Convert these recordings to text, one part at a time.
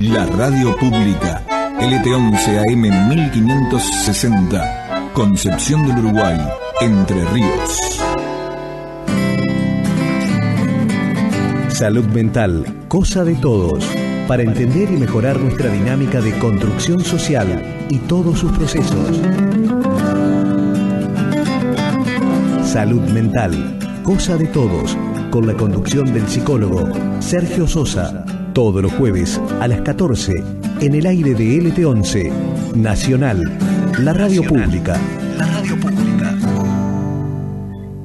La radio pública, LT11 AM 1560, Concepción del Uruguay, Entre Ríos. Salud mental, cosa de todos, para entender y mejorar nuestra dinámica de construcción social y todos sus procesos. Salud mental, cosa de todos, con la conducción del psicólogo Sergio Sosa, todos los jueves a las 14, en el aire de LT11, Nacional, la radio pública. La radio pública.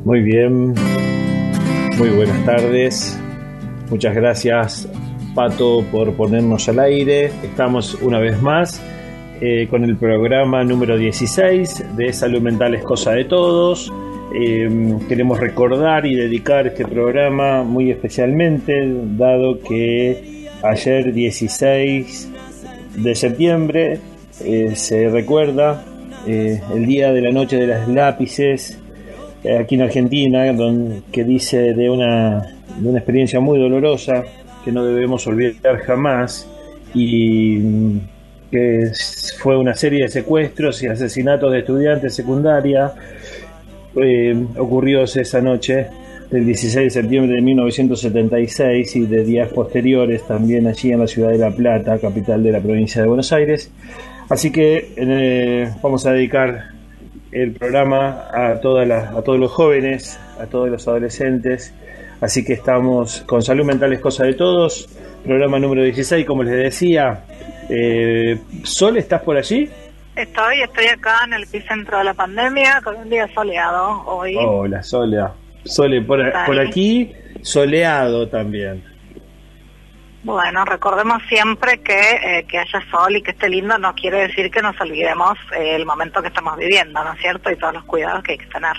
Muy bien, muy buenas tardes. Muchas gracias, Pato, por ponernos al aire. Estamos una vez más con el programa número 16 de Salud Mental es Cosa de Todos. Queremos recordar y dedicar este programa muy especialmente, dado que ayer 16 de septiembre se recuerda el día de la Noche de las Lápices aquí en Argentina, que dice de una experiencia muy dolorosa que no debemos olvidar jamás, y que fue una serie de secuestros y asesinatos de estudiantes de secundaria ocurridos esa noche del 16 de septiembre de 1976 y de días posteriores también allí en la ciudad de La Plata, capital de la provincia de Buenos Aires. Así que vamos a dedicar el programa a todos los jóvenes, a todos los adolescentes. Así que estamos con Salud Mental es Cosa de Todos, programa número 16, como les decía. Sol, ¿estás por allí? Estoy acá en el epicentro de la pandemia, con un día soleado hoy. Hola, Sole, por aquí soleado también. Bueno, recordemos siempre que haya sol y que esté lindo no quiere decir que nos olvidemos el momento que estamos viviendo, ¿no es cierto? Y todos los cuidados que hay que tener.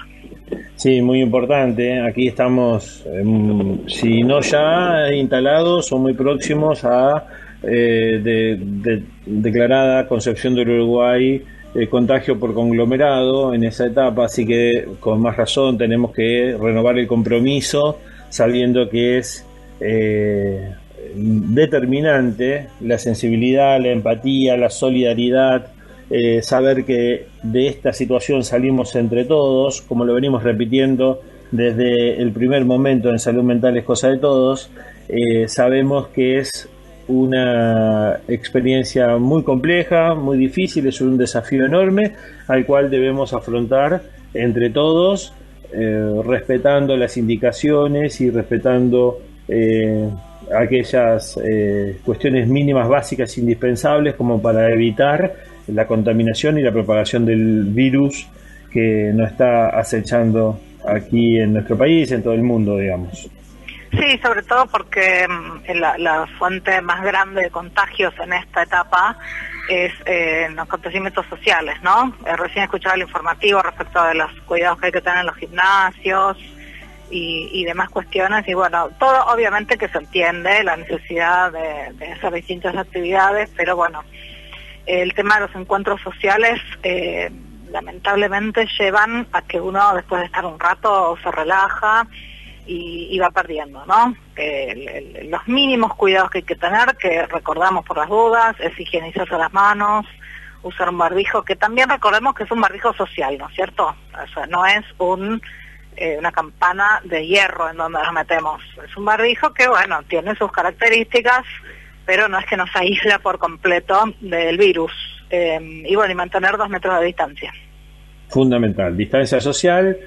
Sí, muy importante. Aquí estamos, si no ya instalados o muy próximos a declarada Concepción del Uruguay contagio por conglomerado en esa etapa, así que con más razón tenemos que renovar el compromiso, sabiendo que es determinante la sensibilidad, la empatía, la solidaridad, saber que de esta situación salimos entre todos, como lo venimos repitiendo desde el primer momento en Salud Mental es Cosa de Todos. Sabemos que es una experiencia muy compleja, muy difícil, es un desafío enorme al cual debemos afrontar entre todos, respetando las indicaciones y respetando aquellas cuestiones mínimas básicas indispensables como para evitar la contaminación y la propagación del virus que nos está acechando aquí en nuestro país, en todo el mundo, digamos. Sí, sobre todo porque la fuente más grande de contagios en esta etapa es los acontecimientos sociales, ¿no? Recién escuchaba el informativo respecto de los cuidados que hay que tener en los gimnasios y demás cuestiones, y bueno, todo obviamente que se entiende, la necesidad de hacer distintas actividades, pero bueno, el tema de los encuentros sociales lamentablemente llevan a que uno después de estar un rato se relaja y va perdiendo, ¿no? Los mínimos cuidados que hay que tener, que recordamos por las dudas, es higienizarse las manos, usar un barbijo, que también recordemos que es un barbijo social, ¿no es cierto? O sea, no es una campana de hierro en donde nos metemos, es un barbijo que, bueno, tiene sus características, pero no es que nos aísla por completo del virus, y bueno, y mantener 2 metros de distancia. Fundamental, distancia social,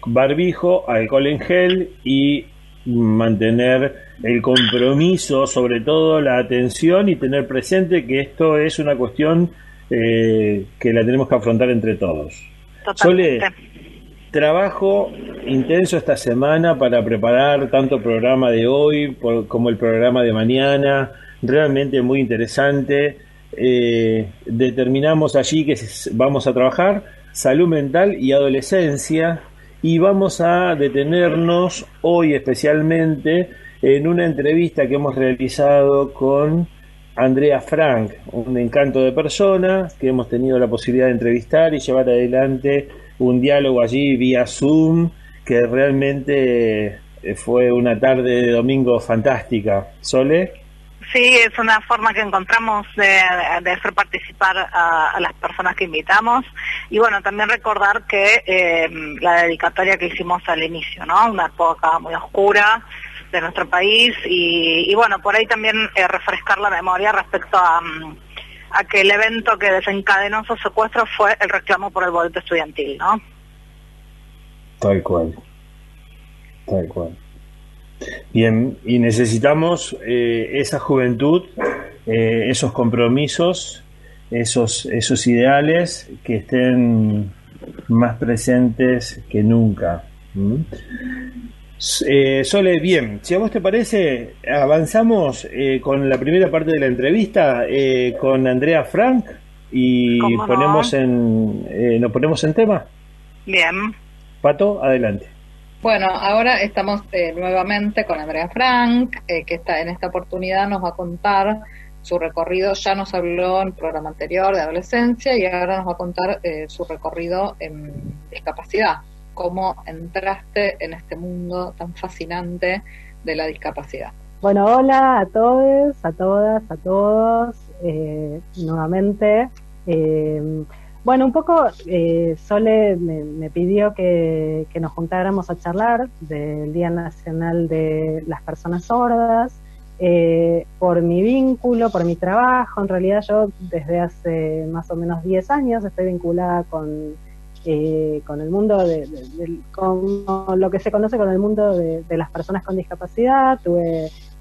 barbijo, alcohol en gel y mantener el compromiso, sobre todo la atención, y tener presente que esto es una cuestión que la tenemos que afrontar entre todos. Totalmente. Sole, trabajo intenso esta semana para preparar tanto el programa de hoy como el programa de mañana, realmente muy interesante. Determinamos allí que vamos a trabajar salud mental y adolescencia, y vamos a detenernos hoy especialmente en una entrevista que hemos realizado con Andrea Frank, un encanto de persona que hemos tenido la posibilidad de entrevistar y llevar adelante un diálogo allí vía Zoom, que realmente fue una tarde de domingo fantástica. ¿Sole? Sí, es una forma que encontramos de hacer participar a las personas que invitamos y bueno, también recordar que la dedicatoria que hicimos al inicio, ¿no? Una época muy oscura de nuestro país y bueno, por ahí también refrescar la memoria respecto a que el evento que desencadenó esos secuestros fue el reclamo por el boleto estudiantil, ¿no? Tal cual. Bien, y necesitamos esa juventud, esos compromisos, esos ideales que estén más presentes que nunca. Sole, bien, si a vos te parece, avanzamos con la primera parte de la entrevista con Andrea Frank y ¿Cómo no? nos ponemos en tema. Bien. Pato, adelante. Bueno, ahora estamos nuevamente con Andrea Frank, que en esta oportunidad nos va a contar su recorrido. Ya nos habló en el programa anterior de adolescencia y ahora nos va a contar su recorrido en discapacidad. Cómo entraste en este mundo tan fascinante de la discapacidad. Bueno, hola a todos, a todas, a todos, nuevamente. Bueno, un poco Sole me pidió que nos juntáramos a charlar del Día Nacional de las Personas Sordas, por mi vínculo, por mi trabajo. En realidad yo desde hace más o menos 10 años estoy vinculada con el mundo con lo que se conoce con el mundo de las personas con discapacidad.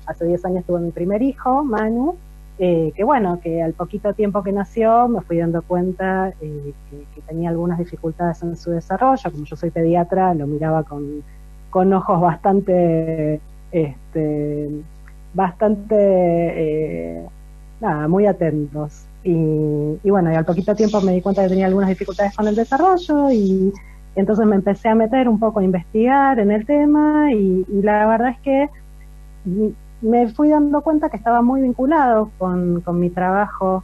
Hace 10 años tuve mi primer hijo, Manu, que bueno, que al poquito tiempo que nació me fui dando cuenta que tenía algunas dificultades en su desarrollo. Como yo soy pediatra, lo miraba con ojos bastante muy atentos. Y bueno, y al poquito tiempo me di cuenta que tenía algunas dificultades con el desarrollo y entonces me empecé a meter un poco a investigar en el tema y la verdad es que me fui dando cuenta que estaba muy vinculado con mi trabajo,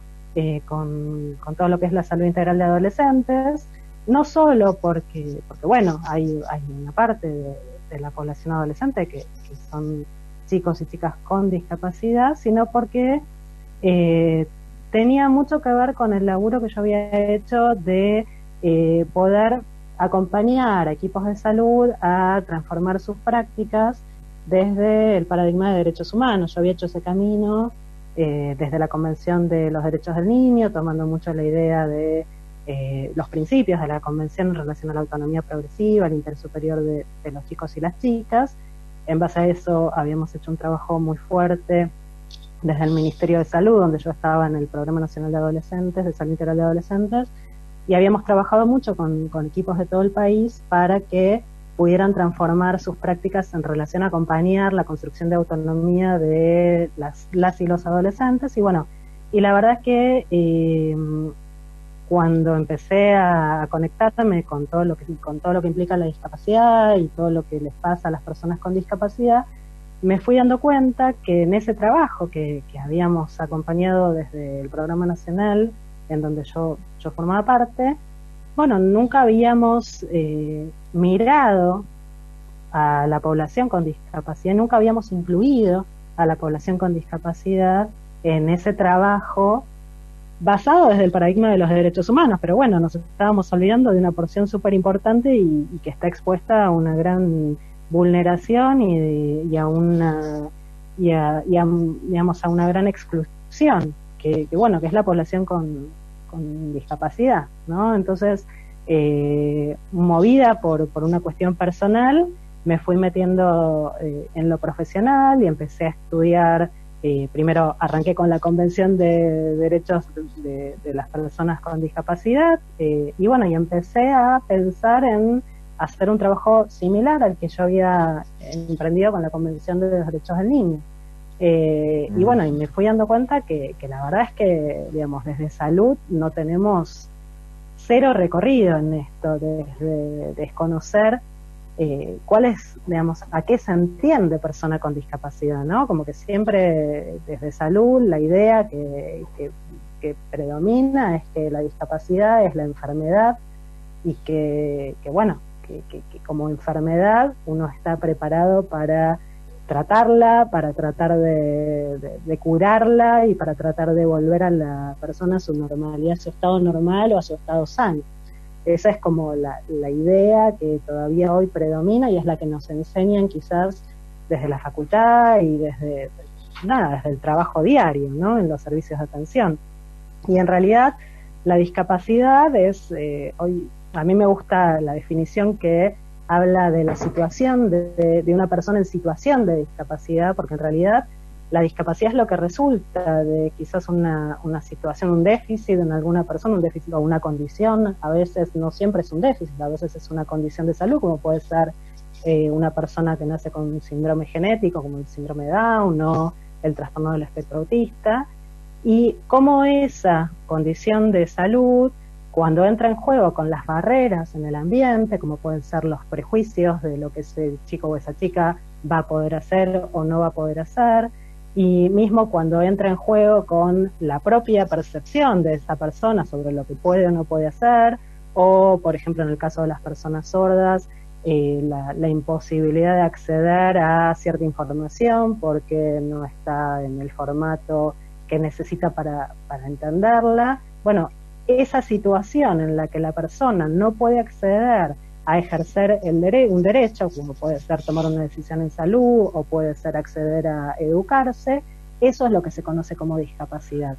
con todo lo que es la salud integral de adolescentes, no solo porque bueno, hay una parte de la población adolescente que son chicos y chicas con discapacidad, sino porque tenía mucho que ver con el laburo que yo había hecho de poder acompañar a equipos de salud a transformar sus prácticas desde el paradigma de derechos humanos. Yo había hecho ese camino desde la Convención de los Derechos del Niño, tomando mucho la idea de los principios de la Convención en relación a la autonomía progresiva, el interés superior de los chicos y las chicas. En base a eso habíamos hecho un trabajo muy fuerte desde el Ministerio de Salud, donde yo estaba en el Programa Nacional de Adolescentes, de Salud Integral de Adolescentes, y habíamos trabajado mucho con equipos de todo el país para que pudieran transformar sus prácticas en relación a acompañar la construcción de autonomía de las y los adolescentes. Y bueno, y la verdad es que cuando empecé a conectarme con todo lo que implica la discapacidad y todo lo que les pasa a las personas con discapacidad, me fui dando cuenta que en ese trabajo que habíamos acompañado desde el Programa Nacional, en donde yo formaba parte, bueno, nunca habíamos mirado a la población con discapacidad, nunca habíamos incluido a la población con discapacidad en ese trabajo basado desde el paradigma de los derechos humanos. Pero bueno, nos estábamos olvidando de una porción súper importante y que está expuesta a una gran vulneración y a una digamos a una gran exclusión que bueno, que es la población con discapacidad, ¿no? Entonces, movida por una cuestión personal, me fui metiendo en lo profesional y empecé a estudiar. Primero arranqué con la Convención de Derechos de las Personas con Discapacidad, y bueno, y empecé a pensar en hacer un trabajo similar al que yo había emprendido con la Convención de los Derechos del Niño. Y bueno, y me fui dando cuenta que la verdad es que, digamos, desde salud no tenemos cero recorrido en esto, desde desconocer cuál es, digamos, a qué se entiende persona con discapacidad, ¿no? Como que siempre desde salud la idea que predomina es que la discapacidad es la enfermedad y que bueno, que como enfermedad uno está preparado para tratarla, para tratar de curarla y para tratar de volver a la persona a su normalidad, a su estado normal o a su estado sano. Esa es como la idea que todavía hoy predomina y es la que nos enseñan quizás desde la facultad y desde el trabajo diario, ¿no? En los servicios de atención. Y en realidad la discapacidad es, hoy a mí me gusta la definición que habla de la situación de una persona en situación de discapacidad, porque en realidad la discapacidad es lo que resulta de quizás una situación, un déficit en alguna persona, un déficit o una condición. A veces no siempre es un déficit, a veces es una condición de salud, como puede ser una persona que nace con un síndrome genético, como el síndrome de Down o el trastorno del espectro autista, y cómo esa condición de salud, cuando entra en juego con las barreras en el ambiente, como pueden ser los prejuicios de lo que ese chico o esa chica va a poder hacer o no va a poder hacer, y mismo cuando entra en juego con la propia percepción de esa persona sobre lo que puede o no puede hacer, o por ejemplo en el caso de las personas sordas, la imposibilidad de acceder a cierta información porque no está en el formato que necesita para entenderla. Bueno, esa situación en la que la persona no puede acceder a ejercer un derecho, como puede ser tomar una decisión en salud o puede ser acceder a educarse, eso es lo que se conoce como discapacidad.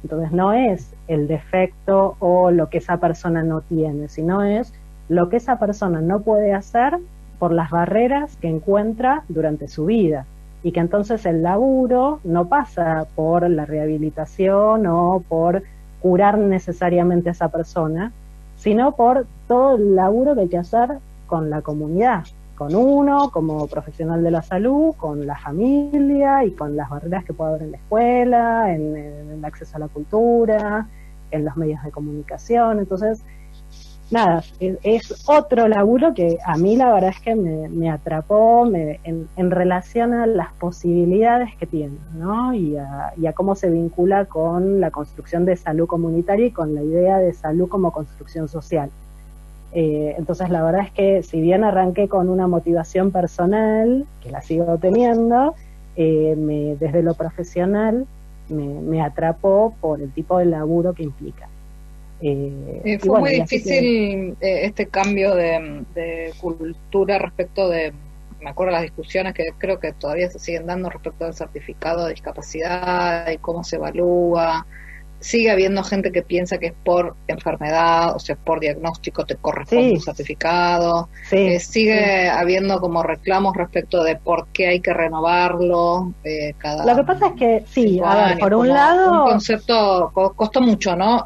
Entonces no es el defecto o lo que esa persona no tiene, sino es lo que esa persona no puede hacer por las barreras que encuentra durante su vida, y que entonces el laburo no pasa por la rehabilitación o por curar necesariamente a esa persona, sino por todo el laburo que hay que hacer con la comunidad, con uno como profesional de la salud, con la familia y con las barreras que puede haber en la escuela, en el acceso a la cultura, en los medios de comunicación. Entonces, nada, es otro laburo que a mí la verdad es que me atrapó en relación a las posibilidades que tiene, ¿no? Y a cómo se vincula con la construcción de salud comunitaria y con la idea de salud como construcción social. Entonces la verdad es que si bien arranqué con una motivación personal, que la sigo teniendo, desde lo profesional me atrapó por el tipo de laburo que implica. Fue bueno, muy difícil este cambio de cultura respecto de, me acuerdo las discusiones que creo que todavía se siguen dando respecto al certificado de discapacidad y cómo se evalúa. Sigue habiendo gente que piensa que es por enfermedad, o sea, por diagnóstico te corresponde un certificado. Sigue habiendo como reclamos respecto de por qué hay que renovarlo cada. Lo que pasa es que, sí, a ver, años, por un lado. Un concepto costó mucho, ¿no?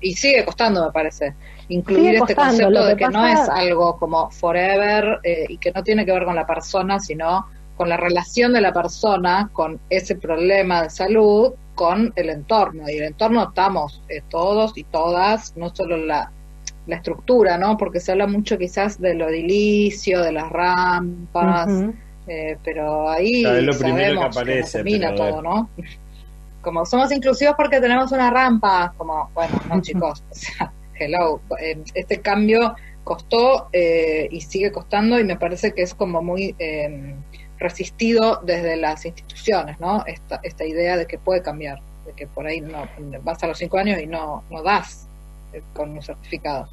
Y sigue costando, me parece. Incluir este concepto de que no es algo como forever y que no tiene que ver con la persona, sino con la relación de la persona con ese problema de salud con el entorno, y el entorno estamos todos y todas, no solo la estructura, ¿no? Porque se habla mucho quizás de lo edilicio, de las rampas, pero ahí es lo sabemos que aparece, que no termina todo, ¿no? Como somos inclusivos porque tenemos una rampa, como, bueno, no chicos, o sea, hello, este cambio costó y sigue costando, y me parece que es como muy resistido desde las instituciones, ¿no? Esta idea de que puede cambiar, de que por ahí no vas a los 5 años y no das con un certificado.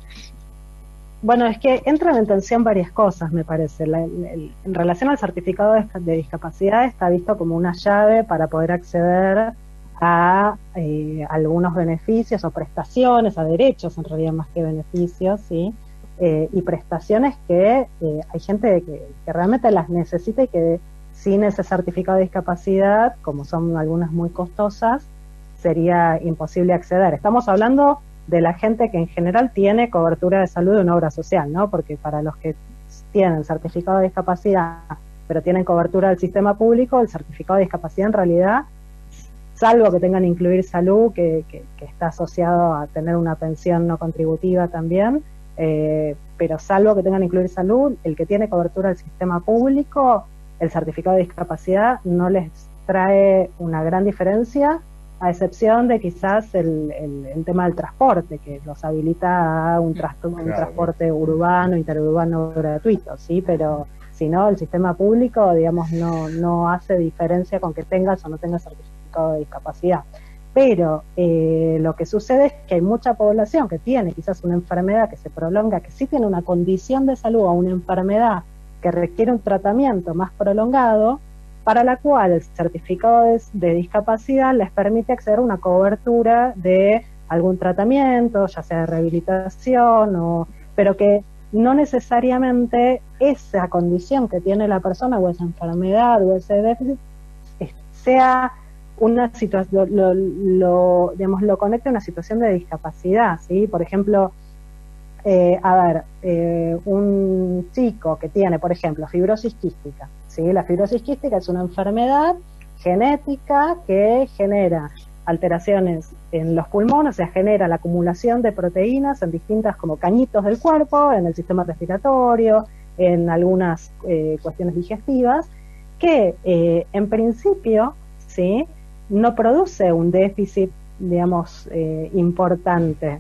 Bueno, es que entran en tensión varias cosas, me parece. En relación al certificado de discapacidad, está visto como una llave para poder acceder a algunos beneficios o prestaciones, a derechos en realidad más que beneficios, ¿sí? Y prestaciones que hay gente que realmente las necesita y que sin ese certificado de discapacidad, como son algunas muy costosas, sería imposible acceder. Estamos hablando de la gente que en general tiene cobertura de salud de una obra social, ¿no? Porque para los que tienen certificado de discapacidad, pero tienen cobertura del sistema público, el certificado de discapacidad en realidad, salvo que tengan incluir salud, que está asociado a tener una pensión no contributiva también, pero salvo que tengan incluir salud, el que tiene cobertura del sistema público, el certificado de discapacidad no les trae una gran diferencia, a excepción de quizás el tema del transporte, que los habilita a un transporte urbano, interurbano gratuito, ¿sí? Pero Si no, el sistema público, digamos, no hace diferencia con que tengas o no tengas certificado de discapacidad. Pero lo que sucede es que hay mucha población que tiene quizás una enfermedad que se prolonga, que sí tiene una condición de salud o una enfermedad que requiere un tratamiento más prolongado, para la cual el certificado de discapacidad les permite acceder a una cobertura de algún tratamiento, ya sea de rehabilitación, pero que no necesariamente esa condición que tiene la persona o esa enfermedad o ese déficit sea una situación, digamos, lo conecta a una situación de discapacidad, ¿sí? Por ejemplo, un chico que tiene, por ejemplo, fibrosis quística, ¿sí? La fibrosis quística es una enfermedad genética que genera alteraciones en los pulmones, o sea, genera la acumulación de proteínas en distintas como cañitos del cuerpo, en el sistema respiratorio, en algunas cuestiones digestivas, que en principio, ¿sí?, no produce un déficit, digamos, importante,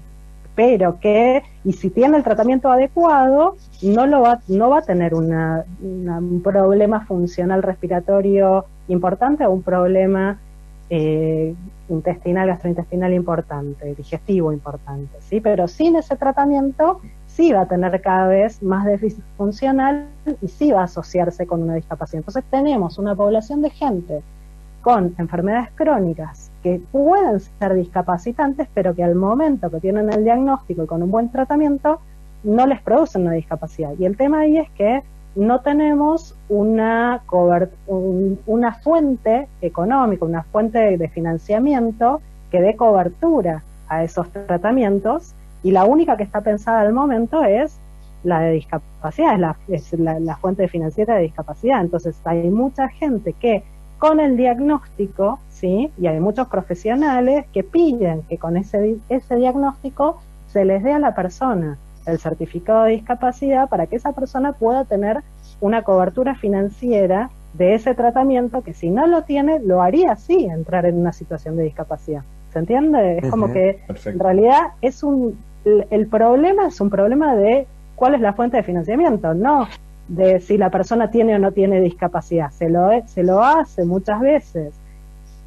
pero que, y si tiene el tratamiento adecuado, no va a tener un problema funcional respiratorio importante o un problema intestinal, gastrointestinal importante, digestivo importante, ¿sí? Pero sin ese tratamiento sí va a tener cada vez más déficit funcional y sí va a asociarse con una discapacidad. Entonces tenemos una población de gente con enfermedades crónicas que pueden ser discapacitantes, pero que al momento que tienen el diagnóstico y con un buen tratamiento no les producen una discapacidad. Y el tema ahí es que no tenemos una fuente económica, una fuente de financiamiento que dé cobertura a esos tratamientos, y la única que está pensada al momento es la de discapacidad, es la fuente financiera de discapacidad. Entonces hay mucha gente que con el diagnóstico, ¿sí?, y hay muchos profesionales que piden que con ese diagnóstico se les dé a la persona el certificado de discapacidad para que esa persona pueda tener una cobertura financiera de ese tratamiento, que si no lo tiene, lo haría sí entrar en una situación de discapacidad. ¿Se entiende? Es como que perfecto. En realidad el problema es un problema de cuál es la fuente de financiamiento, no de si la persona tiene o no tiene discapacidad. Se lo hace muchas veces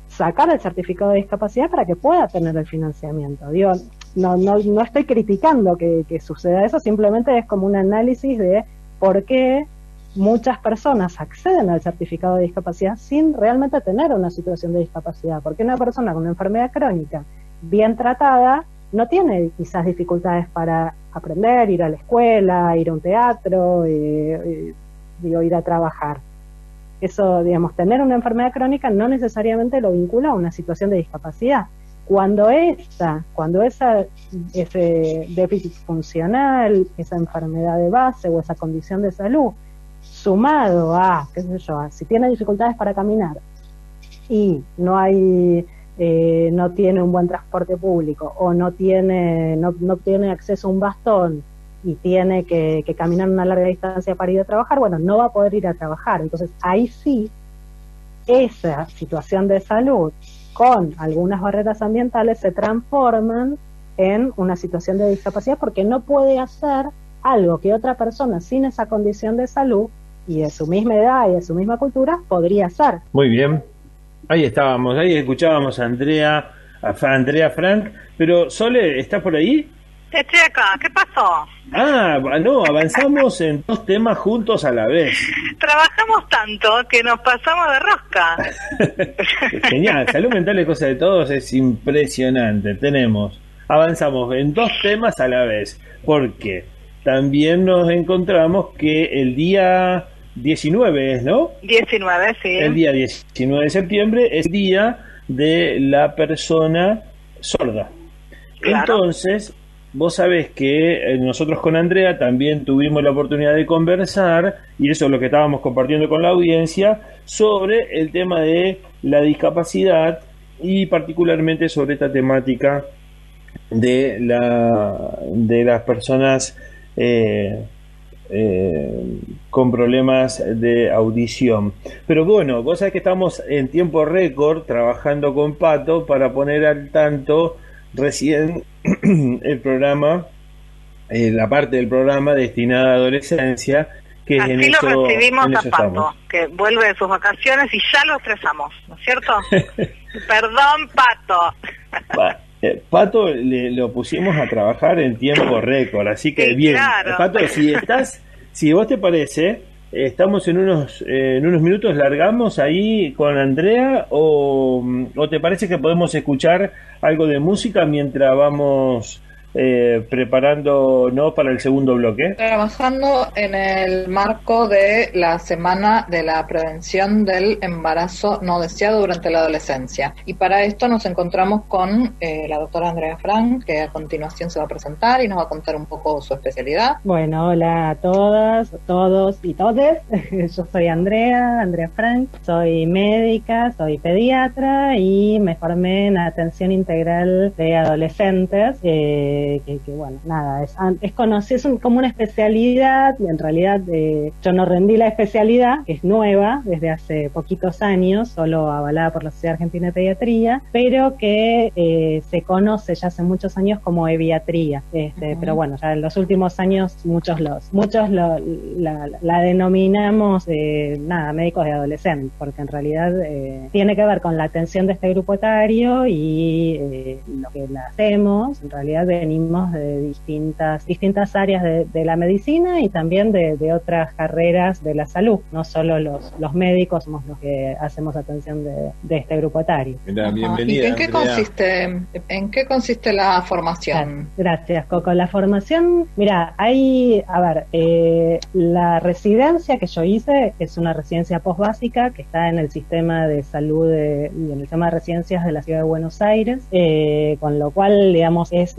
sacar el certificado de discapacidad para que pueda tener el financiamiento. Digo, no estoy criticando que suceda eso, simplemente es como un análisis de por qué muchas personas acceden al certificado de discapacidad sin realmente tener una situación de discapacidad. Porque una persona con una enfermedad crónica bien tratada no tiene quizás dificultades para aprender, ir a la escuela, ir a un teatro, ir a trabajar. Eso, digamos, tener una enfermedad crónica no necesariamente lo vincula a una situación de discapacidad. Cuando ese déficit funcional, esa enfermedad de base o esa condición de salud, sumado a, si tiene dificultades para caminar y no tiene un buen transporte público o no tiene acceso a un bastón y tiene que caminar una larga distancia para ir a trabajar, bueno, no va a poder ir a trabajar. Entonces ahí sí, esa situación de salud con algunas barreras ambientales se transforman en una situación de discapacidad, porque no puede hacer algo que otra persona sin esa condición de salud y de su misma edad y de su misma cultura podría hacer. Muy bien. Ahí estábamos, ahí escuchábamos a Andrea Frank, pero Sole, ¿estás por ahí? Estoy acá, ¿qué pasó? No, avanzamos en 2 temas juntos a la vez. Trabajamos tanto que nos pasamos de rosca. Genial, salud mental es cosa de todos, es impresionante. Avanzamos en 2 temas a la vez, porque también nos encontramos que el día 19 es, ¿no? 19, sí. El día 19 de septiembre es el día de la persona sorda. Claro. Entonces, vos sabés que nosotros con Andrea también tuvimos la oportunidad de conversar, y eso es lo que estábamos compartiendo con la audiencia, sobre el tema de la discapacidad y particularmente sobre esta temática de las personas con problemas de audición. Pero bueno, vos sabés que estamos en tiempo récord trabajando con Pato para poner al tanto recién el programa, la parte del programa destinada a adolescencia, que así en eso, lo recibimos en a eso Pato, estamos. que vuelve de sus vacaciones y ya lo estresamos, ¿no es cierto? Perdón, Pato. Pato lo pusimos a trabajar en tiempo récord, así que Sí, bien. claro. Pato, si vos te parece, estamos en unos minutos, largamos ahí con Andrea, o te parece que podemos escuchar algo de música mientras vamos preparándonos para el segundo bloque. Trabajando en el marco de la Semana de la Prevención del Embarazo No Deseado durante la Adolescencia. Y para esto nos encontramos con la doctora Andrea Frank, que a continuación se va a presentar y nos va a contar un poco su especialidad. Bueno, hola a todas, todos y todes. Yo soy Andrea Frank, soy médica, soy pediatra y me formé en atención integral de adolescentes. Que bueno, nada, es conocido, es como una especialidad, y en realidad yo no rendí la especialidad, que es nueva, desde hace poquitos años, solo avalada por la Sociedad Argentina de Pediatría, pero que se conoce ya hace muchos años como eviatría, pero bueno, ya en los últimos años muchos la denominamos médicos de adolescentes, porque en realidad tiene que ver con la atención de este grupo etario y lo que la hacemos, en realidad venimos de distintas áreas de la medicina y también de otras carreras de la salud. No solo los médicos somos los que hacemos atención de este grupo etario. Mira, bienvenida. ¿Y en qué consiste la formación? Gracias, Coco. La formación, mira, la residencia que yo hice es una residencia postbásica que está en el sistema de salud y en el sistema de residencias de la ciudad de Buenos Aires, con lo cual, digamos, es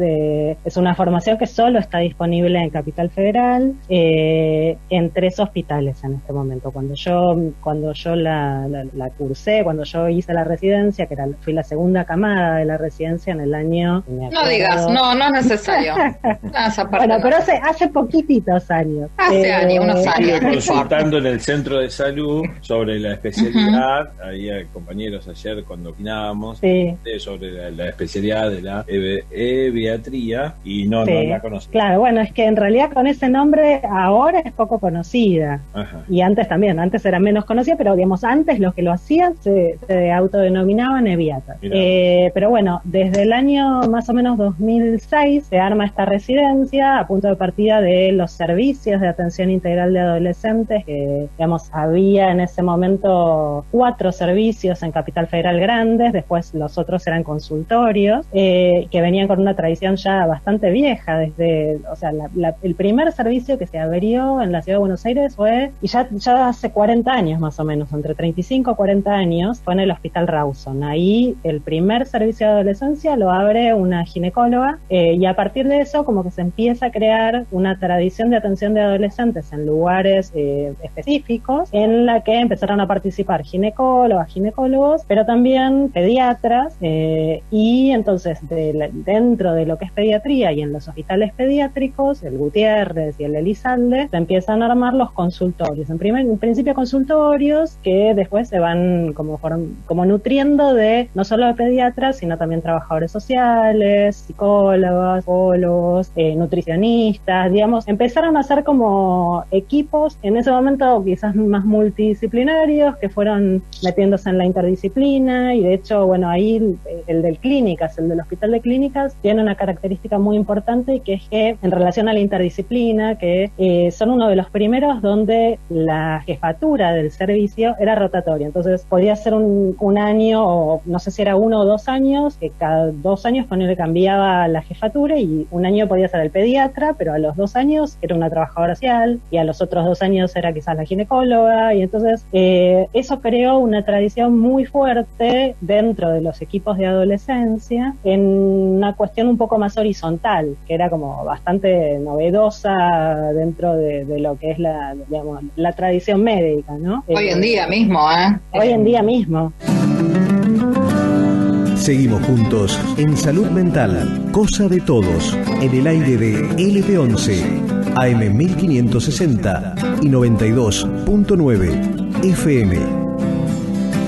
una formación que solo está disponible en Capital Federal, en 3 hospitales en este momento. Cuando yo la cursé, cuando yo hice la residencia, fui la segunda camada de la residencia en el año... No digas, no es necesario. Bueno, pero hace poquititos años. Hace años, unos años. Consultando en el centro de salud sobre la especialidad, había compañeros ayer cuando opinábamos sobre la especialidad de la eviatría y no la conocía. Claro, bueno, es que en realidad con ese nombre ahora es poco conocida. Ajá. Y antes era menos conocida, pero digamos antes los que lo hacían se autodenominaban eviatas. Pero bueno, desde el año más o menos 2006 se arma esta residencia a punto de partida de los servicios de atención integral de adolescentes, que digamos había en ese momento 4 servicios en Capital Federal grandes, después los otros eran consultorios, que venían con una tradición ya bastante vieja, el primer servicio que se abrió en la ciudad de Buenos Aires fue, y ya hace 40 años más o menos, entre 35 y 40 años, fue en el Hospital Rawson. Ahí el primer servicio de adolescencia lo abre una ginecóloga, y a partir de eso como que se empieza a crear una tradición de atención de adolescentes en lugares específicos, en la que empezaron a participar ginecólogos, pero también pediatras, y entonces dentro de lo que es pediatría y en los hospitales pediátricos, el Gutiérrez y el Elizalde, se empiezan a armar los consultorios. En principio consultorios que después se van como nutriendo de no solo de pediatras, sino también trabajadores sociales, psicólogos, nutricionistas, digamos, empezaron a ser como equipos en ese momento quizás más multidisciplinarios que fueron metiéndose en la interdisciplina, y de hecho, bueno, ahí el del clínicas, el del hospital de clínicas, tiene una característica muy importante, que es que en relación a la interdisciplina, que son uno de los primeros donde la jefatura del servicio era rotatoria, entonces podía ser un año, o no sé si era 1 o 2 años, que cada 2 años cambiaba la jefatura, y un año podía ser el pediatra, pero a los 2 años era una trabajadora social, y a los otros 2 años era quizás la ginecóloga, y entonces eso creó una tradición muy fuerte dentro de los equipos de adolescencia en una cuestión un poco más horizontal, que era como bastante novedosa dentro de lo que es la tradición médica, ¿no? Hoy en día mismo, Hoy en día mismo. Seguimos juntos en Salud Mental, Cosa de Todos, en el aire de LT11, AM 1560 y 92.9 FM.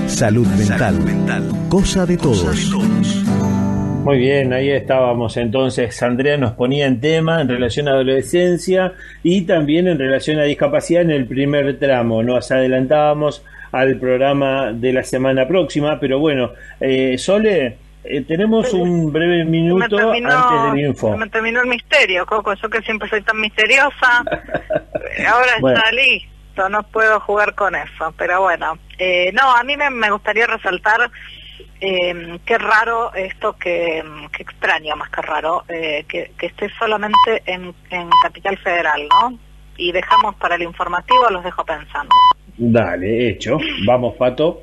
Salud Mental, Cosa de Todos. Muy bien, ahí estábamos. Entonces, Andrea nos ponía en tema en relación a adolescencia y también en relación a discapacidad en el primer tramo. Nos adelantábamos al programa de la semana próxima, pero bueno, Sole, tenemos un breve minuto antes del info. Me terminó el misterio, Coco, yo que siempre soy tan misteriosa. Ahora bueno. Está listo, no puedo jugar con eso, pero bueno. No, a mí me gustaría resaltar qué raro esto que extraño, más que raro, que esté solamente en Capital Federal, ¿no? Y dejamos para el informativo, los dejo pensando. Dale, hecho. Vamos, Pato.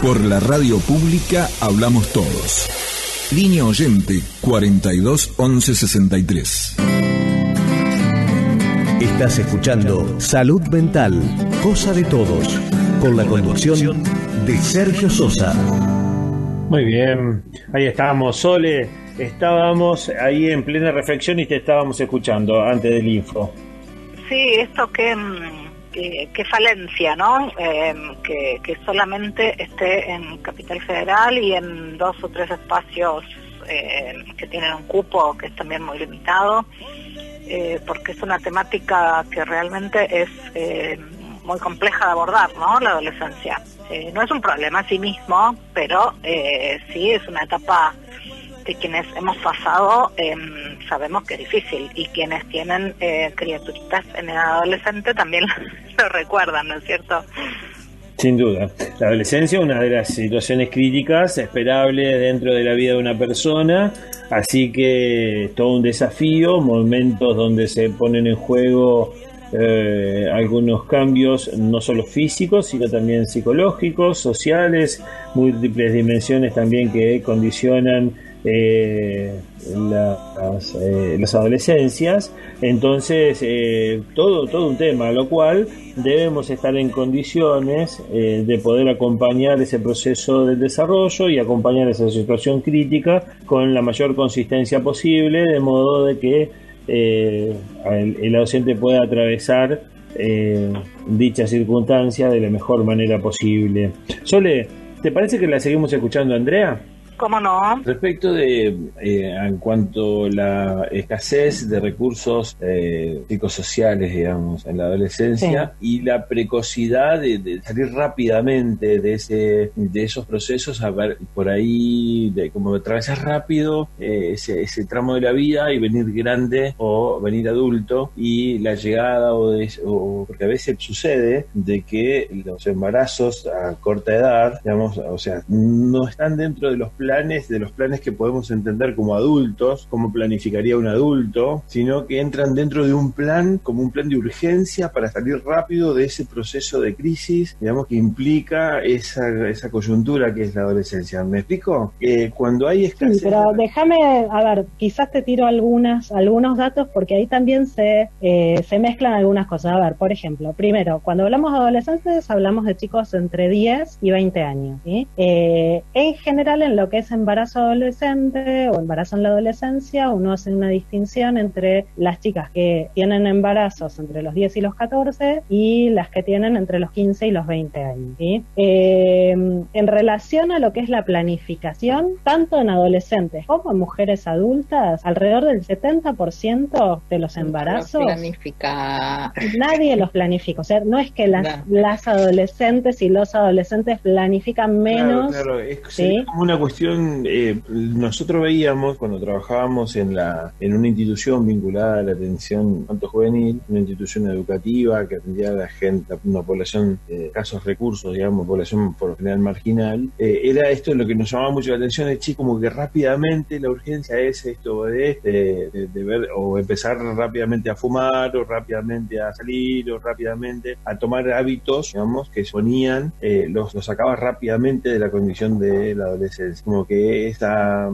Por la radio pública hablamos todos. Línea oyente 42 11 63. Estás escuchando Salud Mental, cosa de todos, con la conducción de Sergio Sosa. Muy bien, ahí estábamos, Sole. Estábamos ahí en plena reflexión y te estábamos escuchando antes del info. Sí, esto que falencia, ¿no? Que solamente esté en Capital Federal y en 2 o 3 espacios que tienen un cupo que es también muy limitado, porque es una temática que realmente es muy compleja de abordar, ¿no? La adolescencia. No es un problema en sí mismo, pero sí es una etapa que quienes hemos pasado sabemos que es difícil, y quienes tienen criaturitas en edad adolescente también lo recuerdan, ¿no es cierto? Sin duda. La adolescencia es una de las situaciones críticas esperables dentro de la vida de una persona, así que todo un desafío, momentos donde se ponen en juego algunos cambios no solo físicos, sino también psicológicos, sociales, múltiples dimensiones también que condicionan las adolescencias. Entonces todo un tema, lo cual debemos estar en condiciones de poder acompañar ese proceso del desarrollo y acompañar esa situación crítica con la mayor consistencia posible, de modo de que el docente pueda atravesar dicha circunstancia de la mejor manera posible. Sole, ¿te parece que la seguimos escuchando, Andrea? ¿Cómo no? Respecto de, en cuanto a la escasez de recursos psicosociales, digamos, en la adolescencia, sí, y la precocidad de salir rápidamente de esos procesos, a ver, por ahí, como atravesar rápido ese tramo de la vida y venir grande o venir adulto, y la llegada porque a veces sucede de que los embarazos a corta edad, digamos, o sea, no están dentro de los planes que podemos entender como adultos, como planificaría un adulto, sino que entran dentro de un plan, como un plan de urgencia para salir rápido de ese proceso de crisis, digamos, que implica esa coyuntura que es la adolescencia. ¿Me explico? Cuando hay escasez... Sí, pero déjame, a ver, quizás te tiro algunos datos, porque ahí también se mezclan algunas cosas. A ver, por ejemplo, primero, cuando hablamos de adolescentes, hablamos de chicos entre 10 y 20 años, ¿sí? En general, en lo que es embarazo adolescente o embarazo en la adolescencia, uno hace una distinción entre las chicas que tienen embarazos entre los 10 y los 14 y las que tienen entre los 15 y los 20 años, ¿sí? En relación a lo que es la planificación, tanto en adolescentes como en mujeres adultas, alrededor del 70% de los embarazos nadie los planifica. O sea, no es que las adolescentes y los adolescentes planifican menos. Claro, es ¿sí? como una cuestión. Nosotros veíamos cuando trabajábamos en una institución vinculada a la atención infanto-juvenil, una institución educativa que atendía a la gente, una población de escasos recursos, digamos, población por lo general marginal, era esto lo que nos llamaba mucho la atención, es como que rápidamente la urgencia es esto de ver, o empezar rápidamente a fumar, o rápidamente a salir, o rápidamente a tomar hábitos, digamos, que ponían, los sacaba rápidamente de la condición de la adolescencia, como que esa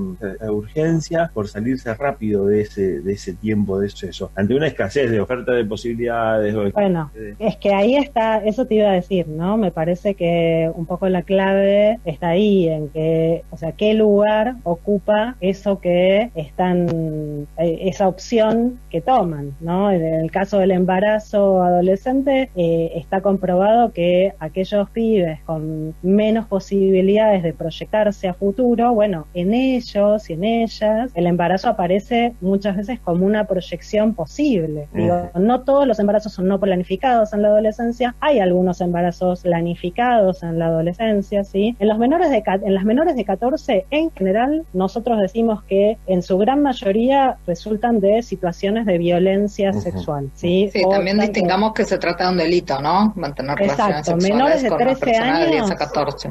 urgencia por salirse rápido de ese tiempo, de eso, ante una escasez de oferta de posibilidades. Bueno, es que ahí está, eso te iba a decir, ¿no? Me parece que un poco la clave está ahí, en que, o sea, qué lugar ocupa eso que están, esa opción que toman, ¿no? En el caso del embarazo adolescente, está comprobado que aquellos pibes con menos posibilidades de proyectarse a futuro futuro, bueno, en ellos y en ellas, el embarazo aparece muchas veces como una proyección posible. Digo, no todos los embarazos son no planificados en la adolescencia, hay algunos embarazos planificados en la adolescencia, ¿sí? En las menores de 14, en general, nosotros decimos que en su gran mayoría resultan de situaciones de violencia sexual, ¿sí? Sí, también distingamos que se trata de un delito, ¿no? Mantener relaciones sexuales menores de con 13 una persona años, de 10 a 14.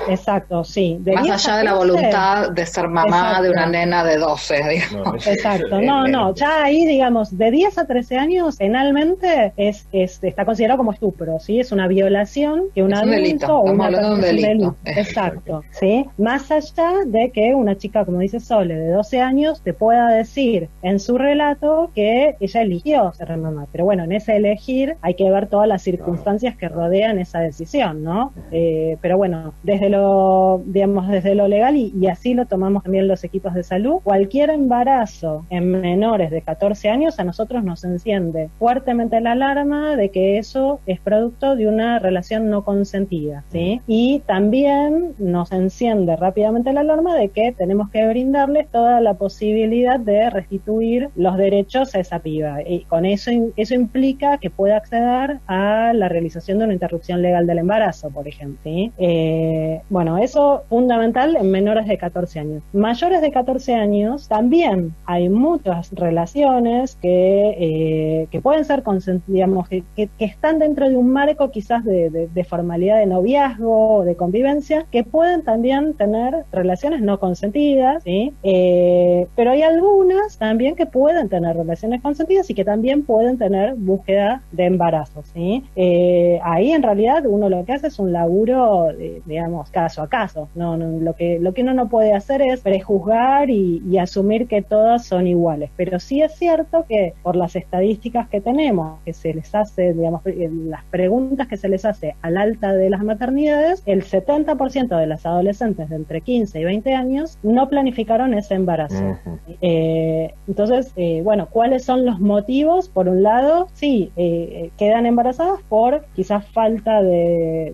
Exacto, sí. Más allá de la voluntad de ser mamá de una nena de 12, digamos. Exacto, no, ya ahí, digamos, de 10 a 13 años, penalmente está considerado como estupro, ¿sí? Es una violación que un adulto o una persona, un delito. Exacto, ¿sí? Más allá de que una chica, como dice Sole, de 12 años, te pueda decir en su relato que ella eligió ser mamá. Pero bueno, en ese elegir hay que ver todas las circunstancias que rodean esa decisión, ¿no? Pero bueno, desde lo legal, y así lo tomamos también los equipos de salud, cualquier embarazo en menores de 14 años a nosotros nos enciende fuertemente la alarma de que eso es producto de una relación no consentida, ¿sí? Y también nos enciende rápidamente la alarma de que tenemos que brindarles toda la posibilidad de restituir los derechos a esa piba. Y con eso implica que pueda acceder a la realización de una interrupción legal del embarazo, por ejemplo, ¿sí? Bueno, eso fundamental en menores de 14 años. Mayores de 14 años también hay muchas relaciones que pueden ser, digamos, que están dentro de un marco quizás de formalidad de noviazgo o de convivencia, que pueden también tener relaciones no consentidas, ¿sí? Pero hay algunas también que pueden tener relaciones consentidas y que también pueden tener búsqueda de embarazos, ¿sí? Ahí en realidad uno lo que hace es un laburo, digamos, caso a caso. Lo que uno no puede hacer es prejuzgar y asumir que todas son iguales. Pero sí es cierto que por las estadísticas que tenemos, que se les hace, digamos, las preguntas que se les hace al alta de las maternidades, el 70% de las adolescentes de entre 15 y 20 años no planificaron ese embarazo. Entonces, bueno, ¿cuáles son los motivos? Por un lado, sí, quedan embarazadas por quizás falta de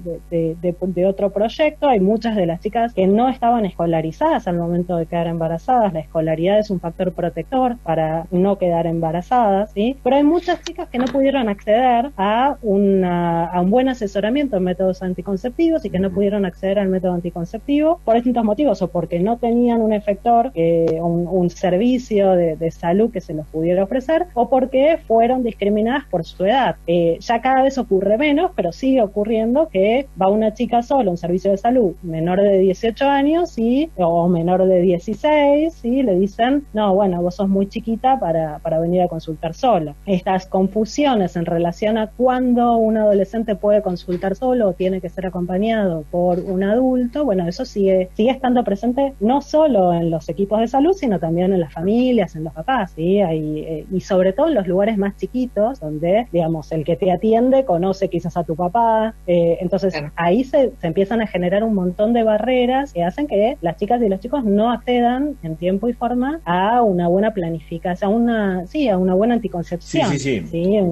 otro proyecto. Hay muchas de las chicas que no estaban escolarizadas al momento de quedar embarazadas. La escolaridad es un factor protector para no quedar embarazadas, ¿sí? Pero hay muchas chicas que no pudieron acceder a un buen asesoramiento en métodos anticonceptivos y que no pudieron acceder al método anticonceptivo por distintos motivos, o porque no tenían un efector, un servicio de salud que se los pudiera ofrecer, o porque fueron discriminadas por su edad. Ya cada vez ocurre menos, pero sigue ocurriendo que va una chica sola a un servicio de salud menor de 18 años o menor de 16 y le dicen, no, bueno, vos sos muy chiquita para venir a consultar sola. Estas confusiones en relación a cuándo un adolescente puede consultar solo o tiene que ser acompañado por un adulto, bueno, eso sigue estando presente no solo en los equipos de salud, sino también en las familias, en los papás, ¿sí? Y sobre todo en los lugares más chiquitos, donde, digamos, el que te atiende conoce quizás a tu papá, entonces ahí se empiezan a generar un montón de barreras que hacen que las chicas y los chicos no accedan en tiempo y forma a una buena planificación, a una buena anticoncepción. Sí.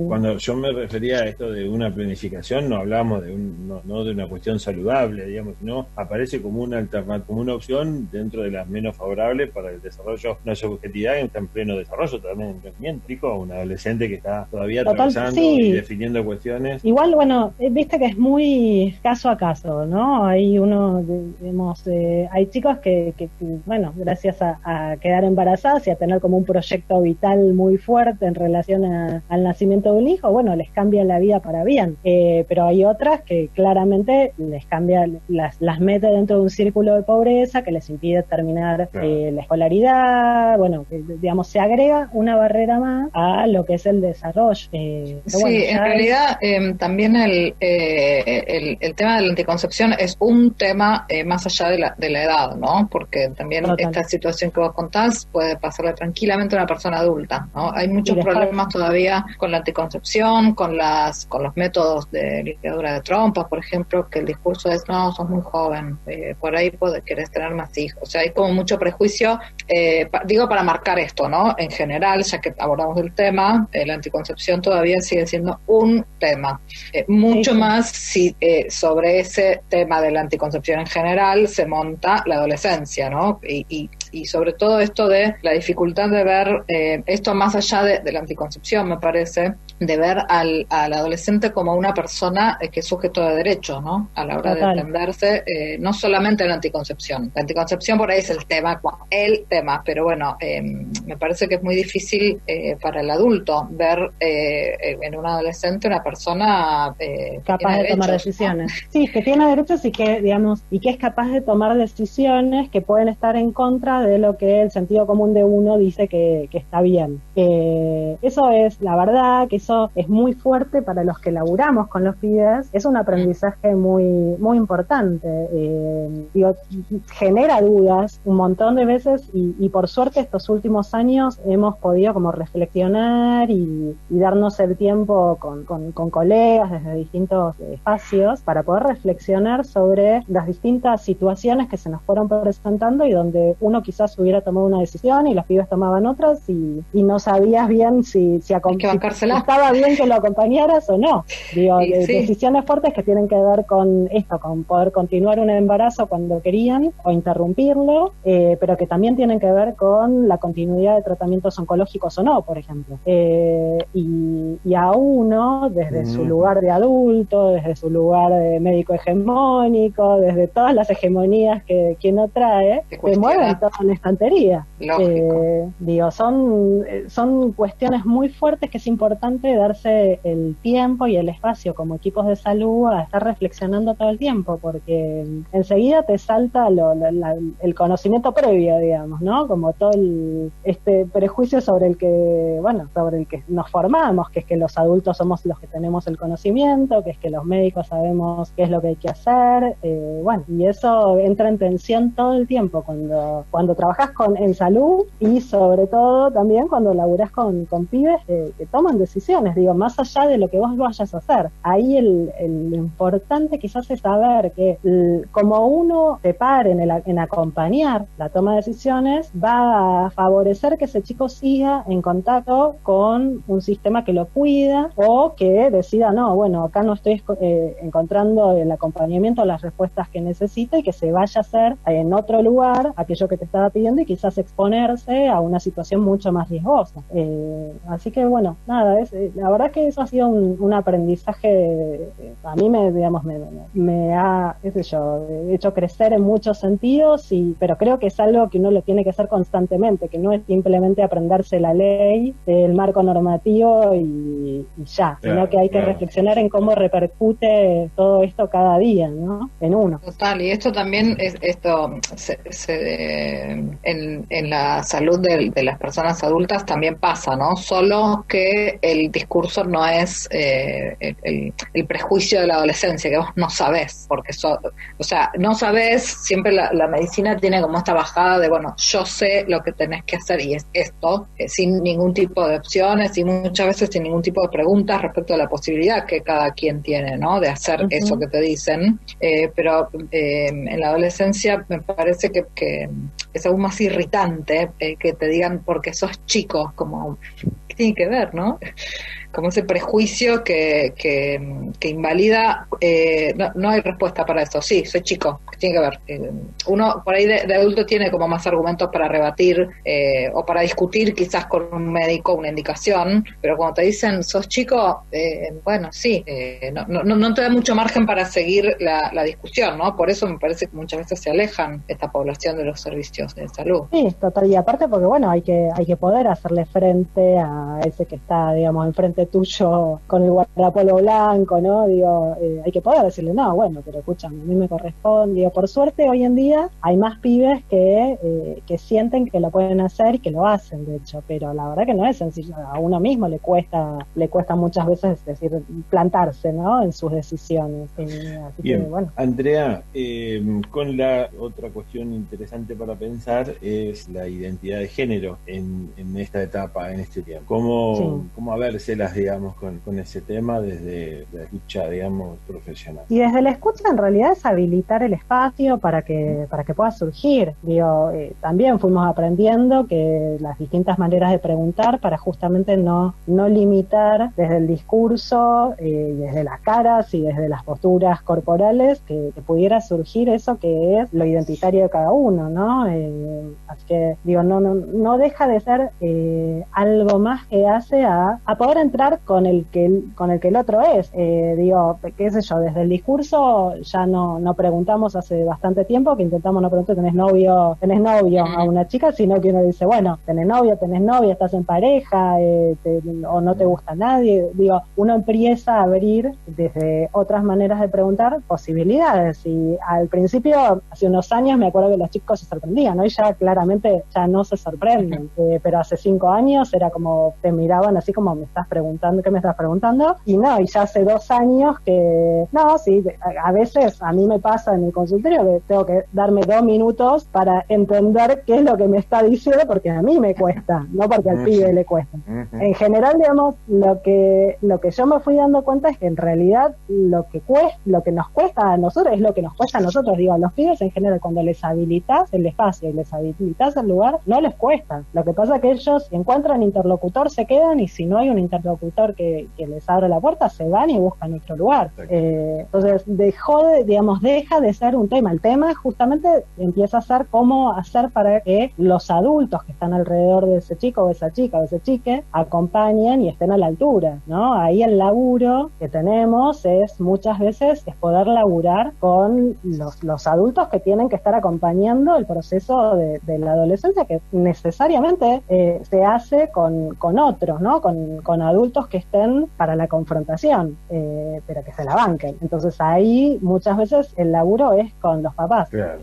Cuando yo me refería a esto de una planificación, no hablamos no de una cuestión saludable, digamos, sino aparece como una alternativa, como una opción dentro de las menos favorables para el desarrollo, una subjetividad que está en pleno desarrollo, también en crecimiento, un adolescente que está todavía atravesando y definiendo cuestiones. Igual, bueno, viste que es muy caso a caso, ¿no? Hay hay chicos que bueno, gracias a quedar embarazadas y a tener como un proyecto vital muy fuerte en relación al nacimiento de un hijo, bueno, les cambia la vida para bien, pero hay otras que claramente les cambia, las mete dentro de un círculo de pobreza que les impide terminar la escolaridad, bueno, digamos, se agrega una barrera más a lo que es el desarrollo. Sí, en realidad también el tema de la anticoncepción es un tema más allá de la edad, ¿no? Porque también esta situación que vos contás puede pasarle tranquilamente a una persona adulta, ¿no? Hay muchos problemas todavía con la anticoncepción, con los métodos de limpiadura de trompas, por ejemplo, que el discurso es, no, sos muy joven, por ahí querés tener más hijos. O sea, hay como mucho prejuicio, digo, para marcar esto, ¿no? En general, ya que abordamos el tema, la anticoncepción todavía sigue siendo un tema. Mucho más si sobre ese tema de la anticoncepción en general se monta está la adolescencia, ¿no? Y sobre todo esto de la dificultad de ver esto más allá de la anticoncepción, me parece, de ver al adolescente como una persona que es sujeto de derechos, ¿no? A la hora de entenderse, no solamente en la anticoncepción. La anticoncepción por ahí es el tema, pero bueno, me parece que es muy difícil para el adulto ver en un adolescente una persona capaz de tomar decisiones. ¿No? Sí, que tiene derechos y que, digamos, y que es capaz de tomar decisiones que pueden estar en contra de lo que el sentido común de uno dice que está bien. Eso es, la verdad, que eso es muy fuerte para los que laburamos con los pibes, es un aprendizaje muy, muy importante. Genera dudas un montón de veces y por suerte estos últimos años hemos podido como reflexionar y darnos el tiempo con colegas desde distintos espacios para poder reflexionar sobre las distintas situaciones que se nos fueron presentando y donde uno quizás hubiera tomado una decisión y los pibes tomaban otras y no sabías bien si estaba bien que lo acompañaras o no. Decisiones fuertes que tienen que ver con esto, con poder continuar un embarazo cuando querían o interrumpirlo, pero que también tienen que ver con la continuidad de tratamientos oncológicos o no, por ejemplo. Y a uno, desde su lugar de adulto, desde su lugar de médico hegemónico, desde todas las hegemonías que uno trae, se mueven toda la estantería. Son cuestiones muy fuertes que es importante darse el tiempo y el espacio como equipos de salud a estar reflexionando todo el tiempo, porque enseguida te salta el conocimiento previo, digamos, ¿no? Como todo este prejuicio sobre el que nos formamos, que es que los adultos somos los que tenemos el conocimiento, que es que los médicos sabemos qué es lo que hay que hacer, y eso entra en tensión todo el tiempo cuando trabajas en salud y sobre todo también cuando laburás con pibes que toman decisiones, más allá de lo que vos vayas a hacer. Ahí lo importante quizás es saber que como uno te pare en acompañar la toma de decisiones, va a favorecer que ese chico siga en contacto con un sistema que lo cuida o que decida, acá no estoy encontrando el acompañamiento, las respuestas que necesito y que se vaya a hacer en otro lugar aquello que te estaba pidiendo y quizás exponerse a una situación mucho más riesgosa. Así que la verdad que eso ha sido un aprendizaje, a mí me ha, hecho crecer en muchos sentidos, pero creo que es algo que uno lo tiene que hacer constantemente, que no es simplemente aprenderse la ley, el marco normativo y ya, sino que hay que reflexionar en cómo repercute todo esto cada día, ¿no? En uno. Total, y esto también en la salud de las personas adultas también pasa, ¿no? Solo que el discurso no es el prejuicio de la adolescencia, que vos no sabés, porque no sabés, siempre la medicina tiene como esta bajada de, yo sé lo que tenés que hacer y es esto, sin ningún tipo de opciones y muchas veces sin ningún tipo de preguntas respecto a la posibilidad que cada quien tiene, ¿no? De hacer eso que te dicen, pero en la adolescencia me parece que es aún más irritante que te digan porque sos chico, como, ¿qué tiene que ver, no? Como ese prejuicio que invalida, no hay respuesta para eso. Sí, soy chico, ¿qué tiene que ver? Uno por ahí de adulto tiene como más argumentos para rebatir o para discutir quizás con un médico una indicación, pero cuando te dicen sos chico, sí, no te da mucho margen para seguir la discusión, ¿no? Por eso me parece que muchas veces se alejan esta población de los servicios de salud. Sí, total, y aparte porque hay que poder hacerle frente a ese que está, enfrente tuyo con el guardapolvo blanco, ¿no? Hay que poder decirle, pero escúchame, a mí me corresponde. Por suerte hoy en día hay más pibes que sienten que lo pueden hacer y que lo hacen, de hecho, pero la verdad que no es sencillo. A uno mismo le cuesta muchas veces, plantarse, ¿no? En sus decisiones. Así bien, que, Andrea, con la otra cuestión interesante para pensar es la identidad de género en esta etapa, en este tiempo. ¿Cómo verse las digamos, con ese tema desde la escucha, digamos, profesional. Y desde la escucha en realidad es habilitar el espacio para que pueda surgir. Digo, también fuimos aprendiendo que las distintas maneras de preguntar para justamente no limitar desde el discurso, desde las caras y desde las posturas corporales, que pudiera surgir eso que es lo identitario de cada uno, ¿no? Así que, digo, no deja de ser algo más que hace a poder entrar con el que el otro es. Digo, qué sé yo, desde el discurso ya no preguntamos hace bastante tiempo, que intentamos no preguntar, ¿tenés novio a una chica? Sino que uno dice, bueno, ¿tenés novia, estás en pareja, o no te gusta nadie? Digo, uno empieza a abrir desde otras maneras de preguntar posibilidades, y al principio, hace unos años, me acuerdo que los chicos se sorprendían, hoy ya claramente ya no se sorprenden, pero hace 5 años era como, te miraban así como, ¿me estás preguntando? ¿Qué me estás preguntando? Y ya hace 2 años que, sí, a veces a mí me pasa en el consultorio que tengo que darme 2 minutos para entender qué es lo que me está diciendo, porque a mí me cuesta, no porque al pibe le cuesta. En general, digamos, lo que yo me fui dando cuenta es que en realidad lo que nos cuesta a nosotros es lo que nos cuesta a nosotros. Digo, a los pibes en general, cuando les habilitas el espacio y les habilitas el lugar, no les cuesta. Lo que pasa es que ellos encuentran interlocutor, se quedan, y si no hay un interlocutor que les abra la puerta, se van y buscan otro lugar. Entonces deja de ser un tema. El tema justamente empieza a ser cómo hacer para que los adultos que están alrededor de ese chico o esa chica o ese chique acompañen y estén a la altura, ¿no? Ahí el laburo que tenemos es muchas veces es poder laburar con los adultos que tienen que estar acompañando el proceso de la adolescencia, que necesariamente se hace con otros, ¿no? Con adultos que estén para la confrontación, pero que se la banquen. Entonces ahí muchas veces el laburo es con los papás. Claro.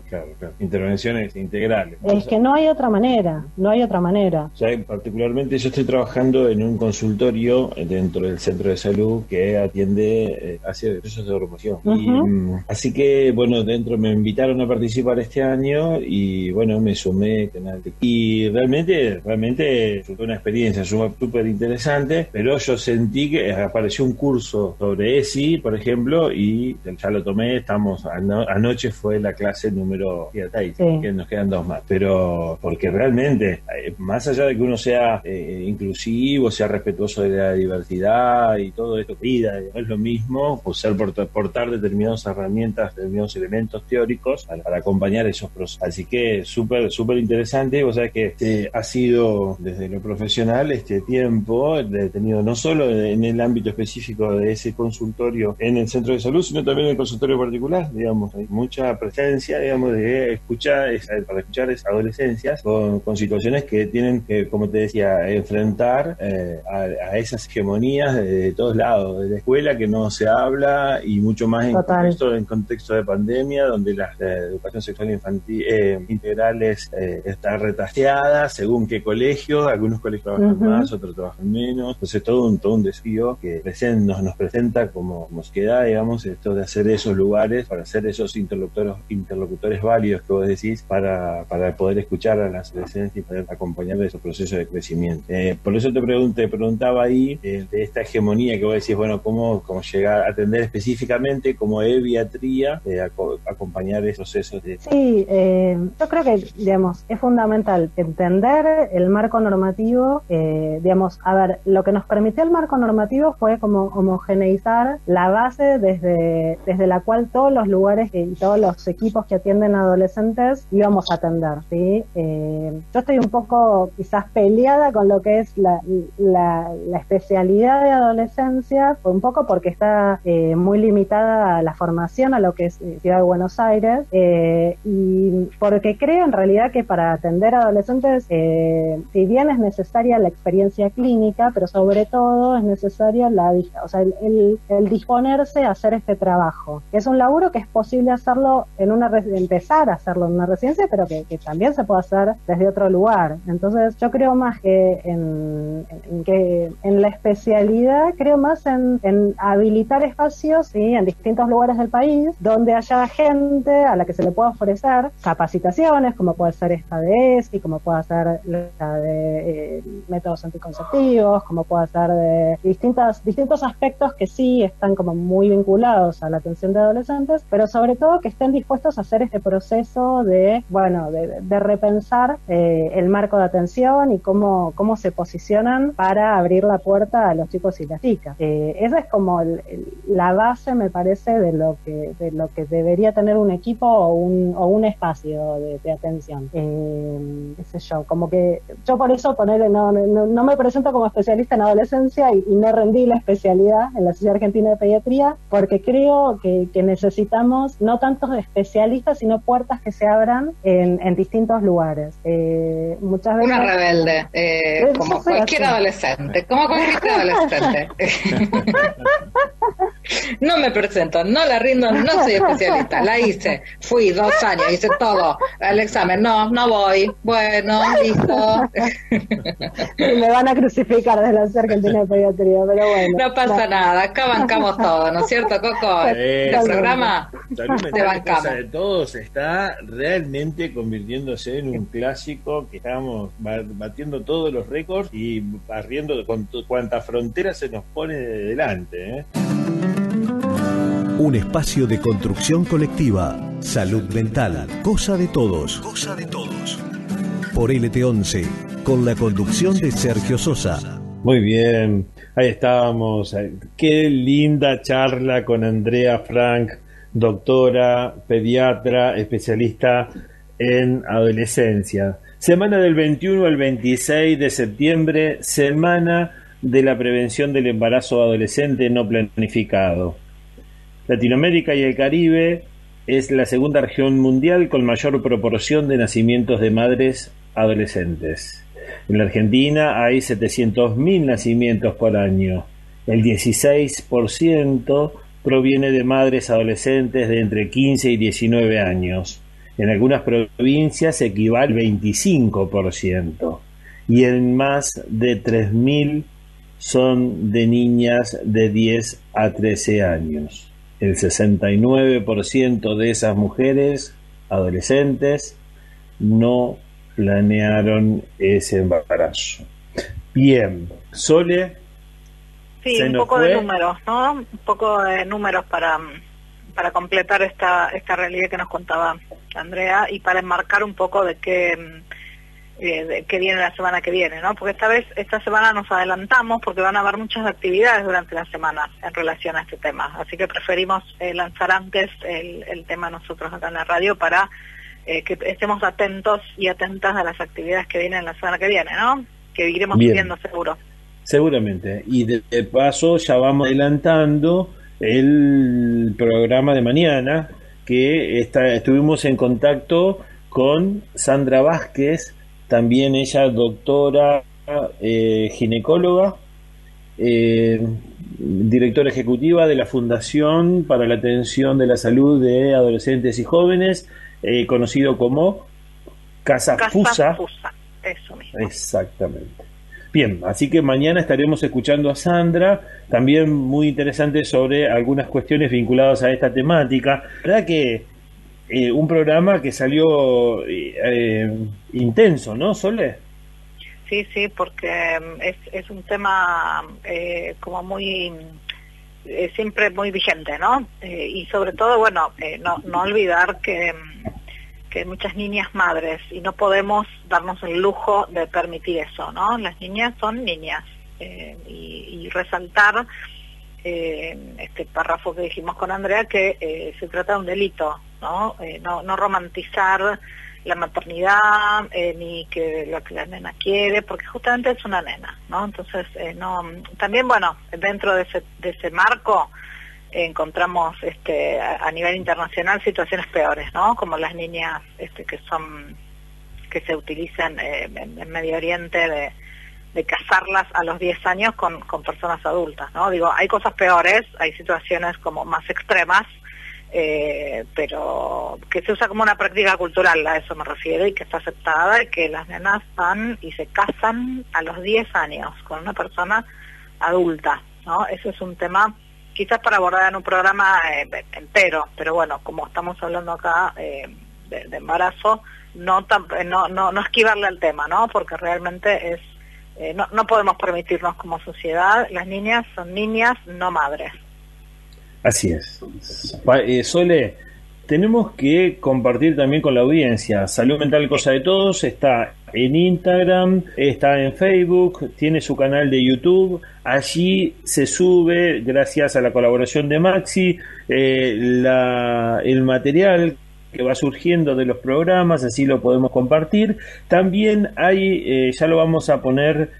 Intervenciones integrales. Es que no hay otra manera. O sea, particularmente yo estoy trabajando en un consultorio dentro del centro de salud que atiende hacia procesos de promoción. Y así que, bueno, me invitaron a participar este año y, bueno, me sumé. Y realmente fue una experiencia súper interesante, pero yo sentí que apareció un curso sobre ESI, por ejemplo, y ya lo tomé. Anoche fue la clase número 6, que nos quedan 2 más, pero porque realmente, más allá de que uno sea inclusivo, sea respetuoso de la diversidad y todo esto, vida, no es lo mismo portar determinadas herramientas, determinados elementos teóricos para acompañar esos procesos. Así que súper interesante. Vos sabés que ha sido desde lo profesional este tiempo, he tenido no solo en el ámbito específico de ese consultorio en el centro de salud, sino también en el consultorio particular. Digamos, hay mucha presencia, digamos, para escuchar esas adolescencias con situaciones que tienen que, como te decía, enfrentar a esas hegemonías de todos lados, de la escuela, que no se habla, y mucho más en contexto de pandemia, donde la educación sexual infantil integral está retaseada según qué colegio. Algunos colegios trabajan más, otros trabajan menos. Entonces todo un desafío que nos presenta como sociedad, digamos, esto de hacer esos lugares, para hacer esos interlocutores válidos que vos decís, para poder escuchar a las adolescentes y poder acompañar esos procesos de crecimiento. Por eso te preguntaba ahí de esta hegemonía que vos decís, bueno, cómo llegar a atender específicamente como eviatría, acompañar esos procesos de... Sí, yo creo que, digamos, es fundamental entender el marco normativo. Digamos, a ver, lo que nos permitió el marco normativo fue como homogeneizar la base desde la cual todos los lugares y todos los equipos que atienden a adolescentes íbamos a atender, ¿sí? Yo estoy un poco quizás peleada con lo que es la especialidad de adolescencia, un poco porque está muy limitada a la formación a lo que es Ciudad de Buenos Aires, y porque creo en realidad que para atender a adolescentes, si bien es necesaria la experiencia clínica, pero sobre todo es necesaria el disponerse a hacer este trabajo. Es un laburo que es posible hacerlo empezar a hacerlo en una residencia, pero que también se puede hacer desde otro lugar. Entonces yo creo más que en la especialidad, creo más en habilitar espacios, ¿sí?, en distintos lugares del país donde haya gente a la que se le pueda ofrecer capacitaciones, como puede ser esta de ESI, como puede ser la de métodos anticonceptivos, como puede ser de distintos aspectos que sí están como muy vinculados a la atención de adolescentes, pero sobre todo que estén dispuestos a hacer este proceso de repensar el marco de atención y cómo se posicionan para abrir la puerta a los chicos y las chicas. Esa es como la base, me parece, de lo que debería tener un equipo o un espacio de atención. Qué sé yo, como que yo por eso no me presento como especialista en adolescencia y no rendí la especialidad en la Sociedad Argentina de Pediatría, porque creo que necesitamos no tantos especialistas, sino puertas que se abran en distintos lugares. Muchas veces... Una rebelde, como cualquier adolescente, No me presento, no la rindo, no soy especialista, la hice, fui 2 años, hice todo, el examen, no voy, bueno, listo. Me van a crucificar desde la Sociedad Argentina de Pediatría, pero bueno. No pasa nada, acá bancamos todo, ¿no es cierto, Coco? El programa te bancamos. Cosa de todos está realmente convirtiéndose en un clásico que estamos batiendo todos los récords y barriendo con cuantas fronteras se nos pone de delante, ¿eh? Un espacio de construcción colectiva, salud mental, cosa de todos. Por LT11, con la conducción de Sergio Sosa. Muy bien, ahí estábamos. Qué linda charla con Andrea Frank, doctora, pediatra, especialista en adolescencia. Semana del 21 al 26 de septiembre, semana de la prevención del embarazo adolescente no planificado. Latinoamérica y el Caribe es la segunda región mundial con mayor proporción de nacimientos de madres adolescentes. En la Argentina hay 700.000 nacimientos por año. El 16% proviene de madres adolescentes de entre 15 y 19 años. En algunas provincias equivale al 25%. Y en más de 3.000 son de niñas de 10 a 13 años. El 69% de esas mujeres adolescentes no planearon ese embarazo. Bien, Sole. Sí, un poco de números, ¿no? Un poco de números para completar esta realidad que nos contaba Andrea y para enmarcar un poco de qué viene la semana que viene, ¿no? Porque esta semana nos adelantamos porque van a haber muchas actividades durante la semana en relación a este tema, así que preferimos lanzar antes el tema nosotros acá en la radio para que estemos atentos y atentas a las actividades que vienen la semana que viene, ¿no? Que iremos subiendo seguro. Seguramente, y de paso ya vamos adelantando el programa de mañana, que estuvimos en contacto con Sandra Vázquez, también ella doctora ginecóloga, directora ejecutiva de la Fundación para la Atención de la Salud de Adolescentes y Jóvenes, conocido como Casa Fusa. Eso mismo. Exactamente. Bien, así que mañana estaremos escuchando a Sandra, también muy interesante sobre algunas cuestiones vinculadas a esta temática. La verdad que un programa que salió intenso, ¿no, Sole? Sí, porque es un tema como muy siempre muy vigente, ¿no? Y sobre todo, bueno, no olvidar que hay muchas niñas madres y no podemos darnos el lujo de permitir eso, ¿no? Las niñas son niñas y resaltar este párrafo que dijimos con Andrea que se trata de un delito, ¿no? No romantizar la maternidad ni que lo que la nena quiere, porque justamente es una nena, ¿no? Entonces también, bueno, dentro de ese marco encontramos a nivel internacional situaciones peores, ¿no? Como las niñas que se utilizan en Medio Oriente de casarlas a los 10 años con personas adultas, ¿no? Digo, hay cosas peores, hay situaciones como más extremas, pero que se usa como una práctica cultural, a eso me refiero, y que está aceptada, y que las nenas van y se casan a los 10 años con una persona adulta, ¿no? Eso es un tema quizás para abordar en un programa entero, pero bueno, como estamos hablando acá de embarazo, no esquivarle al tema, ¿no? Porque realmente no podemos permitirnos como sociedad. Las niñas son niñas, no madres. Así es. Sole, tenemos que compartir también con la audiencia. Salud Mental Cosa de Todos está en Instagram, está en Facebook, tiene su canal de YouTube. Allí se sube, gracias a la colaboración de Maxi, el material que va surgiendo de los programas, así lo podemos compartir. También hay, ya lo vamos a poner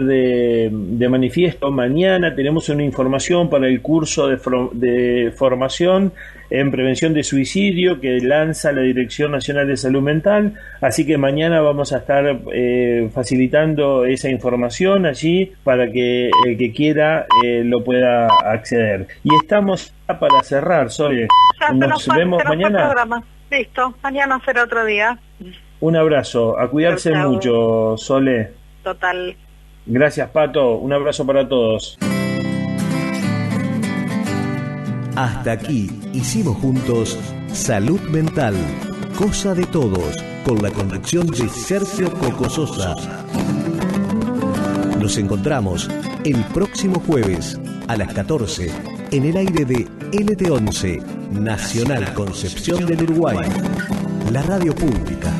de manifiesto. Mañana tenemos una información para el curso de formación en prevención de suicidio que lanza la Dirección Nacional de Salud Mental, así que mañana vamos a estar facilitando esa información allí para que el que quiera lo pueda acceder. Y estamos para cerrar, Sole. Nos vemos mañana. Listo, mañana será otro día. Un abrazo, a cuidarse mucho, Sole. Total. Gracias, Pato. Un abrazo para todos. Hasta aquí hicimos juntos Salud Mental, Cosa de Todos, con la conducción de Sergio Coco Sosa. Nos encontramos el próximo jueves a las 14 en el aire de LT11, Nacional Concepción del Uruguay, la radio pública.